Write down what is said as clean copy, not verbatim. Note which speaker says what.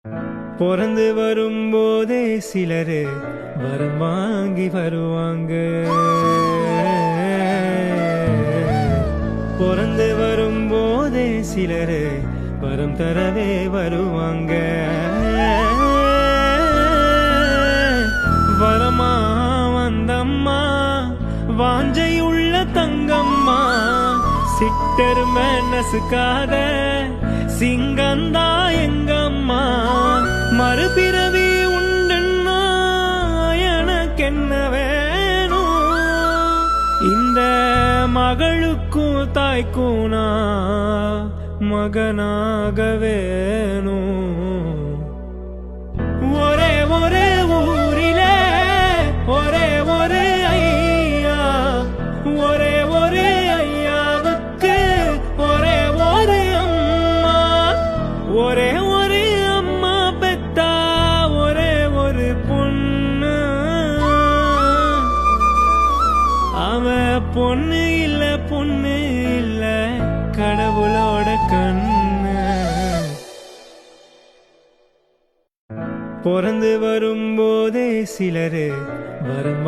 Speaker 1: பிறந்து வரும்போதே சிலரு வரம் வாங்கி வருவாங்க. பிறந்து வரும்போதே சிலரு வரம் தரவே வருவாங்க. வரமா வந்தம்மா வாஞ்சை உள்ள தங்கம்மா, சிட்டர் நசுக்காத சிங்கந்தா எங்கம்மா. மறுபிறவி உண்டுன்னா எனக்கென்ன வேணும், இந்த மகளுக்கும் தாய்க்கும் நான் மகனாக வேணும். ஒரே ஒரே ஊரிலே ஒரே ஒரே ஐயா, ஒரே ஒரே ஐயாவுக்கு ஒரே ஒரு அம்மா. ஒரே ஒரு அம்மா பெத்தா ஒரே ஒரு பொண்ணு. அவ பொண்ணு இல்ல பொண்ணு இல்ல கடவுளோட கண்ணு. பிறந்து வரும்போதே சிலரு வரம்